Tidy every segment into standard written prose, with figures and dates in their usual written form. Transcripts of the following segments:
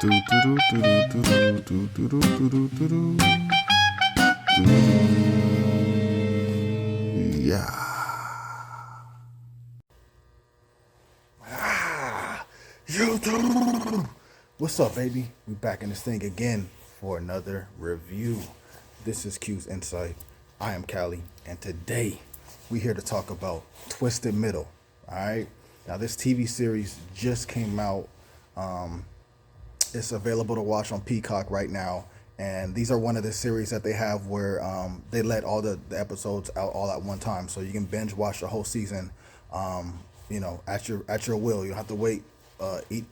Yeah. YouTube. What's up, baby? We back in this thing again for another review. This is Q's Insight. I am Callie, and today we here to talk about Twisted Middle. All right. Now this TV series just came out. It's available to watch on Peacock right now, and these are one of the series that they have where they let all the episodes out all at one time, so you can binge watch the whole season. At your will. You don't have to wait eat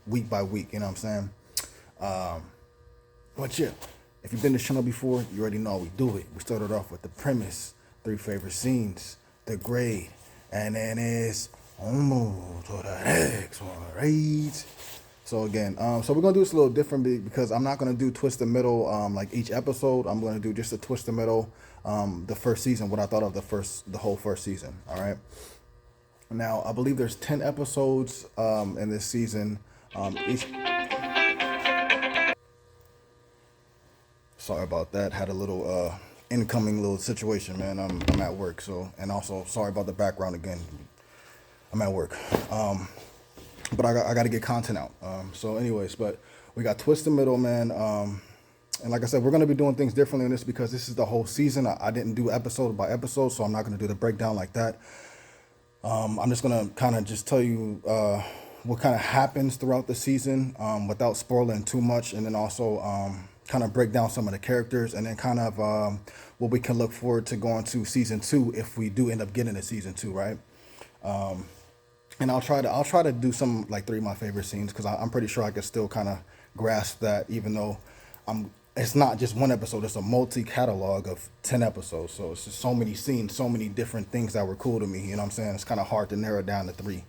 week by week. You know what I'm saying? But yeah, if you've been to the channel before, you already know how we do it. We started off with the premise, 3 favorite scenes, the grade, and then it's on to the next one, right? So again, so we're gonna do this a little different because I'm not gonna do twist the middle like each episode. I'm gonna do just a twist the middle, the first season, what I thought of the whole first season. All right. Now I believe there's 10 episodes in this season. Each. Sorry about that. Had a little incoming little situation, man. I'm at work, so, and also sorry about the background again. I'm at work. But I got to get content out. So anyways, but we got Twist the Middle, man. And like I said, we're going to be doing things differently in this because this is the whole season. I didn't do episode by episode, so I'm not going to do the breakdown like that. I'm just going to kind of just tell you what kind of happens throughout the season without spoiling too much. And then also kind of break down some of the characters and then kind of what we can look forward to going to season 2 if we do end up getting a season 2, right? And I'll try to do some like 3 of my favorite scenes because I'm pretty sure I can still kind of grasp that, even though it's not just one episode, it's a multi-catalog of 10 episodes. So it's just so many scenes, so many different things that were cool to me. You know what I'm saying? It's kind of hard to narrow it down to 3.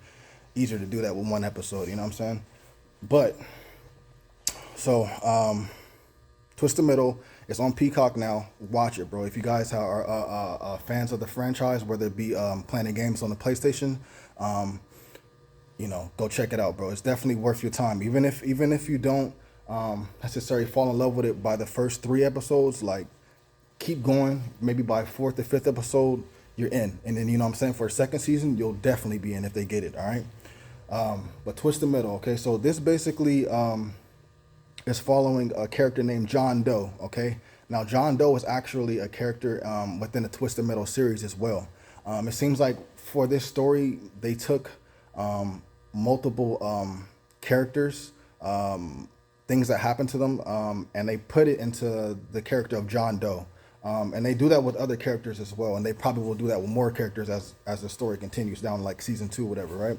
Easier to do that with one episode, you know what I'm saying? But so Twist the Middle, it's on Peacock now. Watch it, bro. If you guys are fans of the franchise, whether it be playing games on the PlayStation, go check it out, bro. It's definitely worth your time. Even if you don't necessarily fall in love with it by the first 3 episodes, like keep going. Maybe by 4th or 5th episode, you're in. And then, you know what I'm saying, for a second season, you'll definitely be in if they get it, all right? But Twist the Middle, okay? So this basically is following a character named John Doe, okay? Now, John Doe is actually a character within the Twist the Middle series as well. It seems like for this story, they took multiple characters, things that happened to them, and they put it into the character of John Doe. And they do that with other characters as well, and they probably will do that with more characters as the story continues down, like season 2, whatever, right?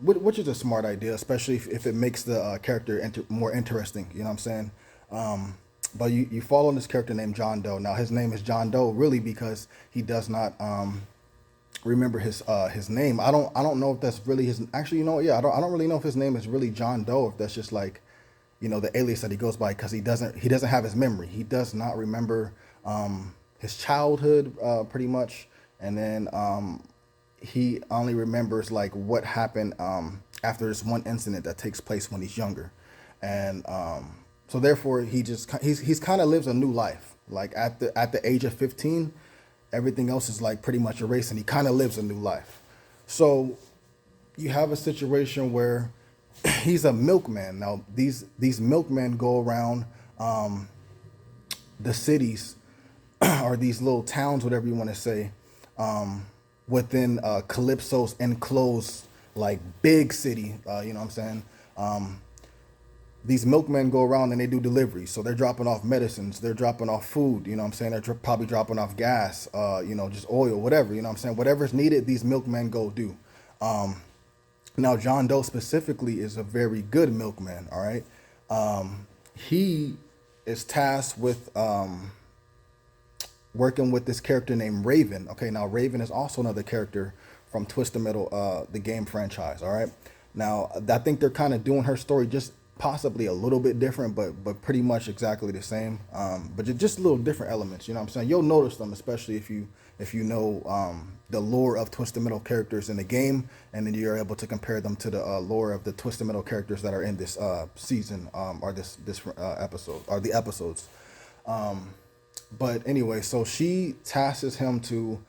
Which is a smart idea, especially if it makes the character more interesting, you know what I'm saying? But you follow this character named John Doe. Now, his name is John Doe really because he does not remember his name. I don't know if that's really his. Actually, I don't really know if his name is really John Doe, if that's just like, the alias that he goes by, because he doesn't have his memory. He does not remember his childhood pretty much, and then he only remembers like what happened after this one incident that takes place when he's younger, and so therefore he's kind of lives a new life. Like at the age of 15, everything else is like pretty much erased, and he kind of lives a new life. So you have a situation where he's a milkman. Now these milkmen go around the cities or these little towns, whatever you want to say, within Calypso's enclosed like big city. You know what I'm saying? These milkmen go around and they do deliveries. So they're dropping off medicines, they're dropping off food, you know what I'm saying? They're probably dropping off gas, just oil, whatever, you know what I'm saying? Whatever's needed, these milkmen go do. Now, John Doe specifically is a very good milkman, all right? He is tasked with working with this character named Raven. Okay, now Raven is also another character from Twist the Middle, the game franchise, all right? Now, I think they're kind of doing her story just possibly a little bit different, but pretty much exactly the same. But just little different elements. You know what I'm saying? You'll notice them, especially if you know the lore of Twisted Metal characters in the game, and then you're able to compare them to the lore of the Twisted Metal characters that are in this season or this episode or the episodes. But anyway, so she tasks him to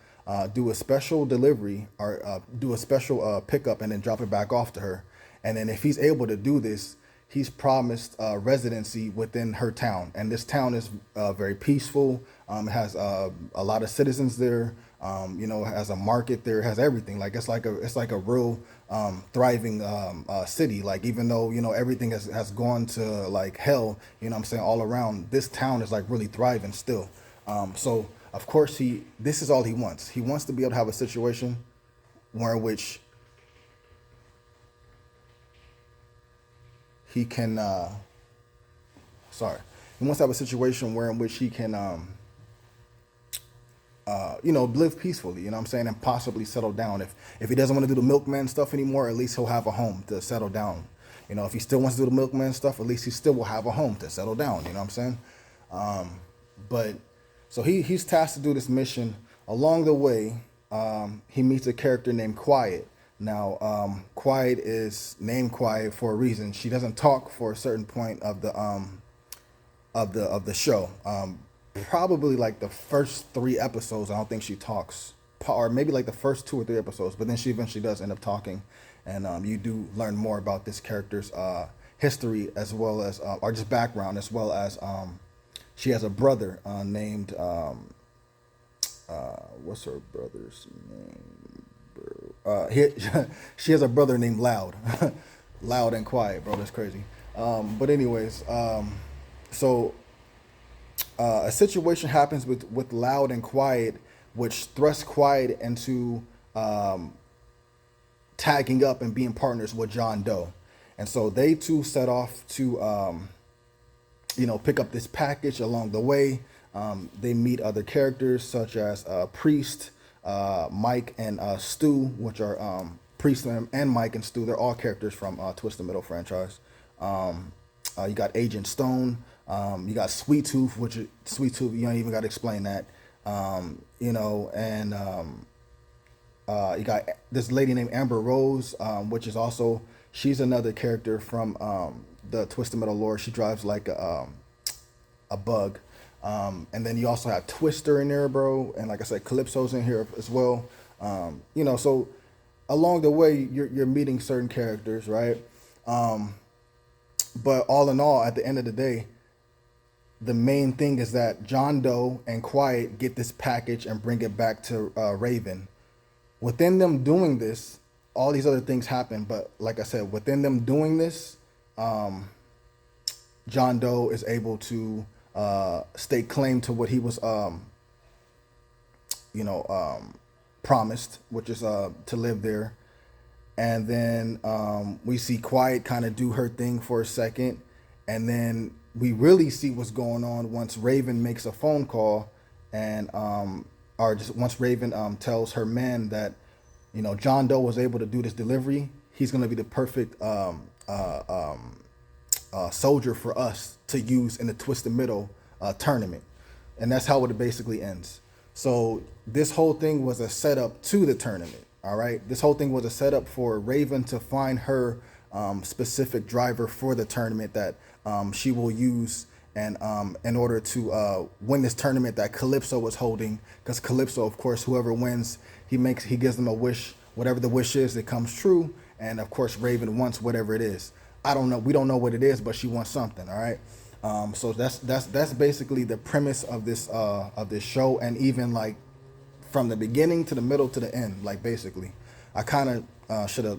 do a special delivery or do a special pickup and then drop it back off to her. And then if he's able to do this, he's promised residency within her town. And this town is very peaceful. It has a lot of citizens there. You know, it has a market there. It has everything. Like it's like a real thriving city. Like even though you know everything has gone to like hell, you know what I'm saying, all around, this town is like really thriving still. So of course this is all he wants. He wants to be able to have a situation where in which he can sorry, he wants to have a situation where in which he can you know, live peacefully, you know what I'm saying, and possibly settle down. If he doesn't want to do the milkman stuff anymore, at least he'll have a home to settle down. You know, if he still wants to do the milkman stuff, at least he still will have a home to settle down, you know what I'm saying? But so he's tasked to do this mission. Along the way, he meets a character named Quiet. Now, Quiet is named Quiet for a reason. She doesn't talk for a certain point of the show. Probably like the first 3 episodes, I don't think she talks, or maybe like the first 2 or 3 episodes. But then she eventually does end up talking, and you do learn more about this character's history as well as, or just background, as well as she has a brother named what's her brother's name? She has a brother named Loud, Loud and Quiet, bro. That's crazy. But anyways, so. A situation happens with Loud and Quiet, which thrusts Quiet into tagging up and being partners with John Doe. And so they two set off to, you know, pick up this package. Along the way, they meet other characters such as Priest, Mike, and Stu, which are Priest and Mike and Stu. They're all characters from Twisted Metal franchise. You got Agent Stone. You got Sweet Tooth, which is Sweet Tooth. You don't even got to explain that. You know, and you got this lady named Amber Rose, which is also, she's another character from the Twisted Metal lore. She drives like a bug. And then you also have Twister in there, bro. And like I said, Calypso's in here as well. You know, so along the way, you're meeting certain characters, right? But all in all, at the end of the day, the main thing is that John Doe and Quiet get this package and bring it back to Raven. Within them doing this, all these other things happen. But like I said, within them doing this, John Doe is able to stake claim to what he was, you know, promised, which is to live there. And then we see Quiet kind of do her thing for a second. And then we really see what's going on once Raven makes a phone call, and or just once Raven tells her man that, you know, John Doe was able to do this delivery. He's going to be the perfect soldier for us to use in the Twisted Metal tournament. And that's how it basically ends. So this whole thing was a setup to the tournament. All right. This whole thing was a setup for Raven to find her specific driver for the tournament that she will use, and in order to win this tournament that Calypso was holding, because Calypso, of course, whoever wins, he gives them a wish. Whatever the wish is, it comes true. And of course, Raven wants whatever it is. I don't know. We don't know what it is, but she wants something. All right. So that's basically the premise of this show, and even like from the beginning to the middle to the end. Like basically, I kind of should have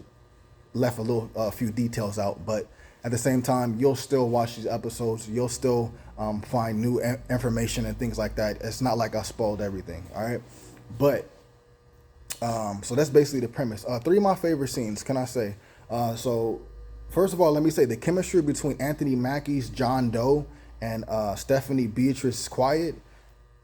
left a few details out, but at the same time, you'll still watch these episodes. You'll still find new information and things like that. It's not like I spoiled everything. All right, but so that's basically the premise. 3 of my favorite scenes, can I say? So first of all, let me say the chemistry between Anthony Mackie's John Doe and Stephanie Beatrice Quiet,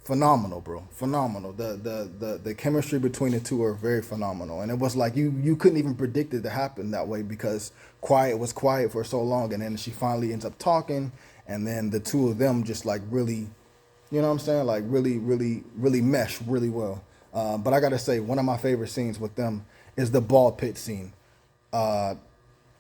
Phenomenal, bro. Phenomenal. The chemistry between the two are very phenomenal. And it was like you couldn't even predict it to happen that way because Quiet was quiet for so long and then she finally ends up talking and then the two of them just like really, you know what I'm saying? Like really mesh really well. But I gotta say, one of my favorite scenes with them is the ball pit scene. Uh,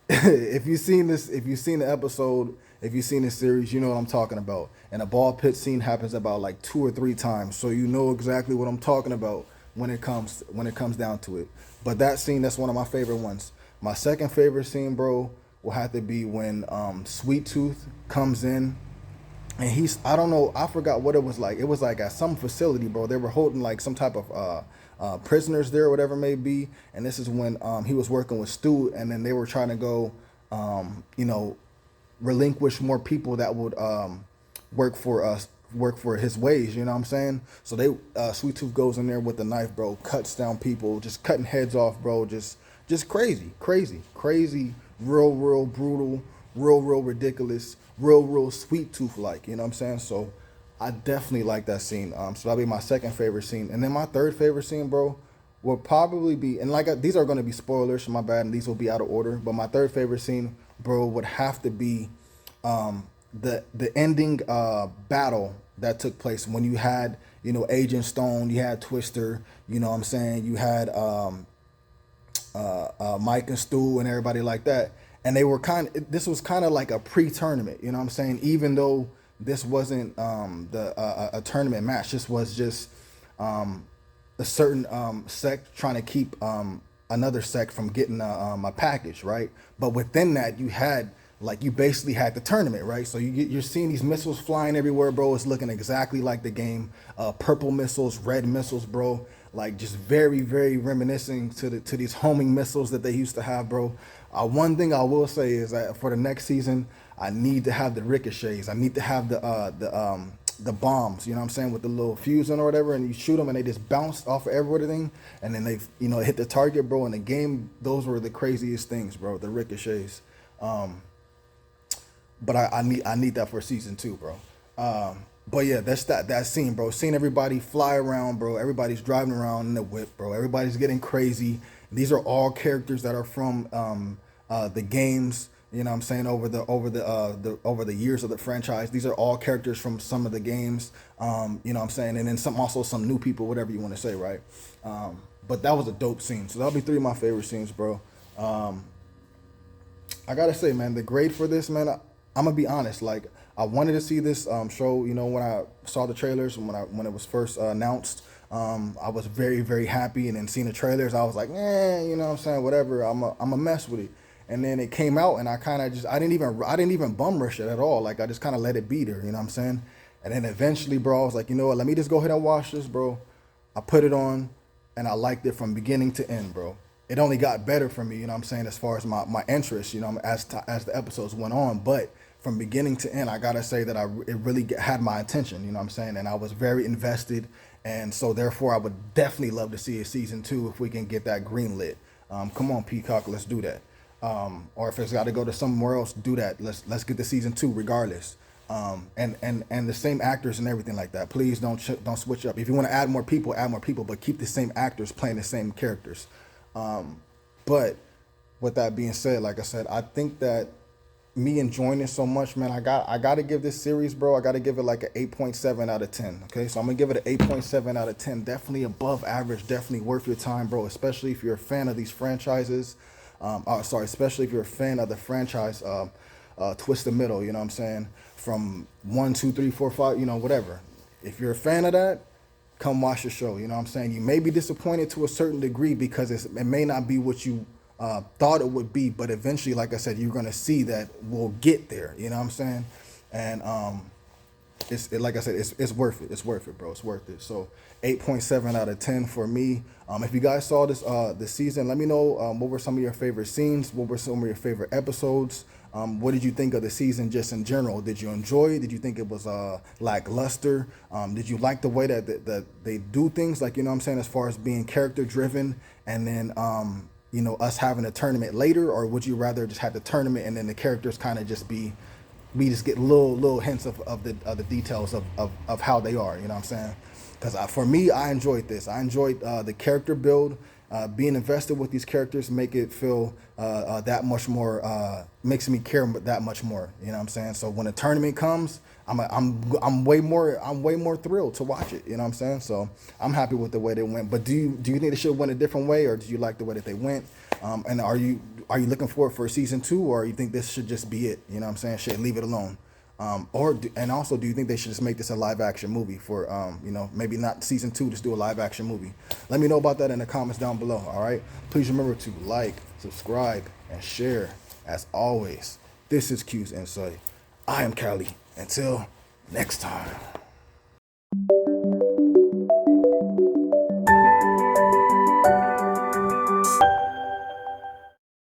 if you've seen this, if you've seen the episode, if you've seen the series, you know what I'm talking about. And a ball pit scene happens about like 2 or 3 times, so you know exactly what I'm talking about when it comes down to it. But that scene, that's one of my favorite ones. My second favorite scene, bro, will have to be when Sweet Tooth comes in and he's I don't know, I forgot what it was like. It was like at some facility, bro. They were holding like some type of prisoners there, or whatever it may be. And this is when he was working with Stu, and then they were trying to go, you know, relinquish more people that would work for us, work for his ways. You know what I'm saying? So they Sweet Tooth goes in there with the knife, bro, cuts down people, just cutting heads off, bro. Just crazy, real brutal, real ridiculous, real Sweet Tooth like. You know what I'm saying? So I definitely like that scene. So that'll be my second favorite scene, and then my third favorite scene, bro, will probably be, and like these are going to be spoilers, so my bad, and these will be out of order. But my third favorite scene, bro, would have to be the ending battle that took place when you had, you know, Agent Stone, you had Twister, you know what I'm saying, you had Mike and Stu and everybody like that. And they were this was kind of like a pre-tournament, you know what I'm saying? Even though this wasn't a tournament match, this was just a certain sect trying to keep another sect from getting a package, right? But within that, you had like you basically had the tournament, right? So you're seeing these missiles flying everywhere, bro. It's looking exactly like the game. Purple missiles, red missiles, bro. Like just very reminiscing to these homing missiles that they used to have, bro. One thing I will say is that for the next season, I need to have the ricochets. I need to have the bombs, you know what I'm saying, with the little fusing or whatever, and you shoot them and they just bounce off of everything, and then they, you know, hit the target, bro. In the game, those were the craziest things, bro. The ricochets. But I need that for season 2, bro. But yeah, that's that scene, bro. Seeing everybody fly around, bro. Everybody's driving around in the whip, bro. Everybody's getting crazy. These are all characters that are from the games. You know what I'm saying, over the years of the franchise. These are all characters from some of the games. You know what I'm saying, and then some new people, whatever you want to say, right? But that was a dope scene. So that'll be 3 of my favorite scenes, bro. I gotta say, man, the grade for this, man, I'm gonna be honest. Like, I wanted to see this show. You know, when I saw the trailers, when it was first announced, I was very happy. And then seeing the trailers, I was like, you know what I'm saying, whatever. I'm a mess with it. And then it came out, and I kind of just I didn't even bum rush it at all. Like, I just kind of let it be there. You know what I'm saying? And then eventually, bro, I was like, you know what? Let me just go ahead and watch this, bro. I put it on, and I liked it from beginning to end, bro. It only got better for me, you know what I'm saying, as far as my interest, you know, as the episodes went on. But from beginning to end, I gotta say that it really had my attention, you know what I'm saying, and I was very invested, and so therefore I would definitely love to see a season 2 if we can get that green lit. Come on, Peacock, let's do that. Or if it's got to go to somewhere else, do that. Let's get the season 2 regardless. And the same actors and everything like that. Please don't switch up. If you want to add more people, but keep the same actors playing the same characters. But with that being said, like I said, I think that me enjoying it so much, man, I got to give this series, bro. I got to give it like an 8.7 out of 10. Okay, so I'm gonna give it an 8.7 out of 10. Definitely above average. Definitely worth your time, bro. Especially if you're a fan of these franchises. Especially if you're a fan of the franchise, Twisted Middle. You know what I'm saying? From 1, 2, 3, 4, 5. You know, whatever. If you're a fan of that, come watch the show. You know what I'm saying? You may be disappointed to a certain degree because it may not be what you thought it would be, but eventually, like I said, you're gonna see that we'll get there. You know what I'm saying? And like I said, it's worth it. It's worth it, bro. It's worth it. So 8.7 out of 10 for me. If you guys saw this season, let me know what were some of your favorite scenes. What were some of your favorite episodes? What did you think of the season just in general? Did you enjoy it? Did you think it was lackluster? Did you like the way that they do things, like, you know what I'm saying, as far as being character driven, and then you know, us having a tournament later? Or would you rather just have the tournament and then the characters kind of just be, we just get little hints of the details of how they are, you know what I'm saying? because for me, I enjoyed this. I enjoyed the character build. Being invested with these characters make it feel that much more, makes me care that much more. You know what I'm saying? So when a tournament comes, I'm way more thrilled to watch it. You know what I'm saying? So I'm happy with the way they went. But do you think they should have went a different way, or do you like the way that they went? And are you looking forward for season 2, or you think this should just be it? You know what I'm saying? Shit, leave it alone. And also, do you think they should just make this a live action movie for, maybe not season 2, just do a live action movie? Let me know about that in the comments down below. All right. Please remember to like, subscribe, and share. As always, this is Q's Insight. I am Cali. Until next time.